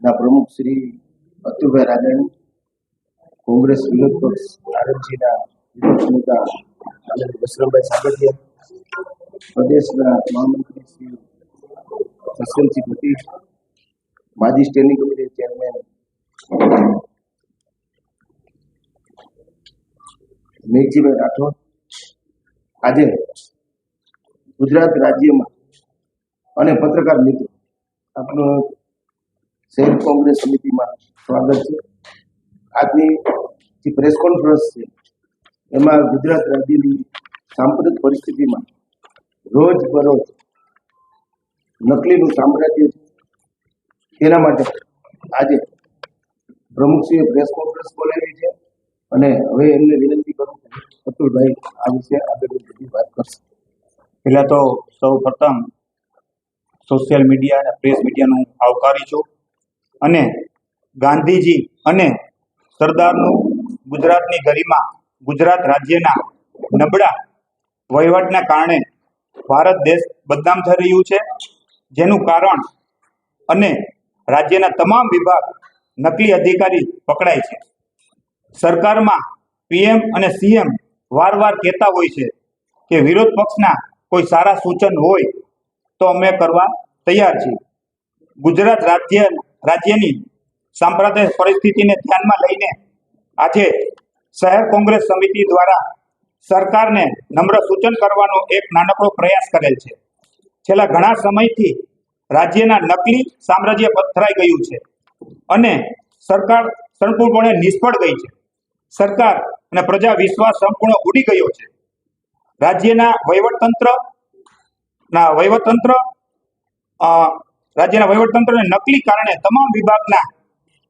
ના પ્રમુખ શ્રી અતુલભાઈ રાજાણી, કોંગ્રેસ વિરોધ પક્ષ આરએમસીના વિપક્ષ નેતા વસરામભાઈ સાબરિયા, પ્રદેશના મહામંત્રી શ્રી જસવંતસિંહ પટેલ, માજી standing committee chairman Meghjibhai Rathod, આજે ગુજરાત રાજ્યમાં અને પત્રકાર મિત્રો આપનું શહેર કોંગ્રેસ સમિતિમાં સ્વાગત છે. આજની જે પ્રેસ કોન્ફરન્સ છે એમાં ગુજરાત રાજ્યની સાંપ્રદાયિક પરિસ્થિતિમાં રોજ બરોજ નકલીનું સામ્રાજ્ય છે, તેના માટે આજે પ્રમુખશ્રીએ પ્રેસ કોન્ફરન્સ બોલાવી છે અને હવે એમને વિનંતી કરું કે અતુલભાઈ આ વિશે આગળ બધી વાત કરશે. પહેલા તો સૌ પ્રથમ સોશિયલ મીડિયા અને પ્રેસ મીડિયાનું આવકારી છું અને ગાંધીજી અને સરદારનું ગુજરાતની ગરિમા, ગુજરાત રાજ્યના નબળા વહીવટના કારણે ભારત દેશ બદનામ થઈ રહ્યું છે, જેનું કારણ અને રાજ્યના તમામ વિભાગ નકલી અધિકારી પકડાય છે. સરકારમાં પીએમ અને સીએમ વારવાર કહેતા હોય છે કે વિરોધ પક્ષના કોઈ સારા સૂચન હોય તો અમે કરવા તૈયાર છીએ. ગુજરાત રાજ્યની સાંપ્રદાયિક પરિસ્થિતિને ધ્યાનમાં લઈને આજે શહેર કોંગ્રેસ સમિતિ દ્વારા સરકારને નમ્ર સૂચન કરવાનો એક નાનકડો પ્રયાસ કરેલ છે. છેલ્લા ઘણા સમયથી રાજ્યના નકલી સામ્રાજ્ય પથરાઈ ગયું છે અને સરકાર સંપૂર્ણપણે નિષ્ફળ ગઈ છે. સરકાર અને પ્રજા વિશ્વાસ સંપૂર્ણ ઉડી ગયો છે. રાજ્યના વહીવટતંત્રને નકલી કારણે તમામ વિભાગના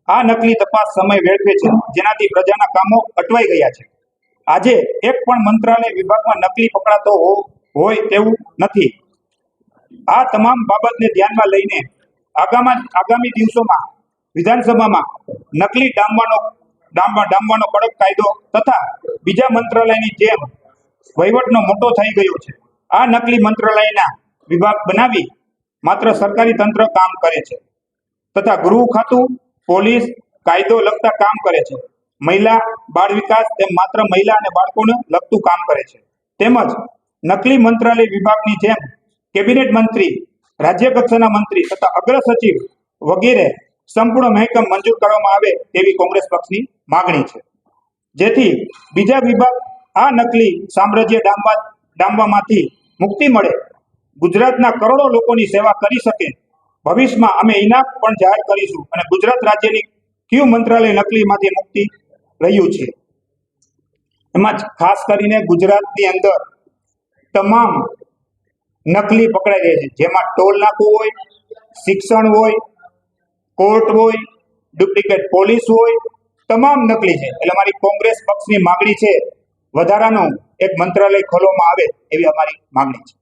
આ નકલી તપાસ સમય વેડફે છે, જેનાથી પ્રજાના કામો અટવાઈ ગયા છે. આજે એક પણ મંત્રાલય વિભાગમાં નકલી પકડાતો હોય તેવું નથી. આ તમામ બાબતને ધ્યાનમાં લઈને આગામી દિવસોમાં વિધાનસભામાં નકલી ડામવાનો કડક કાયદો તથા બીજા મંત્રાલયની જેમ વહીવટનો મોટો થઈ ગયો છે. આ નકલી મંત્રાલયના વિભાગ બનાવી માત્ર સરકારી તંત્ર કામ કરે છે તથા ગૃહ ખાતું, પોલીસ, કાયદો લગતા કામ કરે છે. મહિલા બાળ વિકાસ તેમ માત્ર મહિલા અને બાળકોને લગતું કામ કરે છે. તેમજ નકલી મંત્રાલય વિભાગની જેમ કેબિનેટ મંત્રી, રાજ્ય કક્ષાના મંત્રી તથા અગ્ર સચિવ વગેરે સંપૂર્ણ મહેકમ મંજૂર કરવામાં આવે તેવી કોંગ્રેસ પક્ષની માગણી છે, જેથી બીજા વિભાગ આ નકલી સામ્રાજ્ય ડામવામાંથી મુક્તિ મળે, ગુજરાતના કરોડો લોકોની સેવા કરી શકે. ભવિષ્યમાં અમે ઇનામ પણ જાહેર કરીશું અને ગુજરાત રાજ્યની કયું મંત્રાલય નકલીમાંથી મુક્તિ રહ્યું છે એમાં ખાસ કરીને ગુજરાતની અંદર તમામ નકલી પકડાઈ રહી છે, જેમાં ટોલ નાકું હોય, શિક્ષણ હોય, કોર્ટ હોય, ડુપ્લિકેટ પોલીસ હોય, તમામ નકલી છે. એટલે અમારી કોંગ્રેસ પક્ષની માગણી છે વધારાનું એક મંત્રાલય ખોલવામાં આવે એવી અમારી માગણી છે.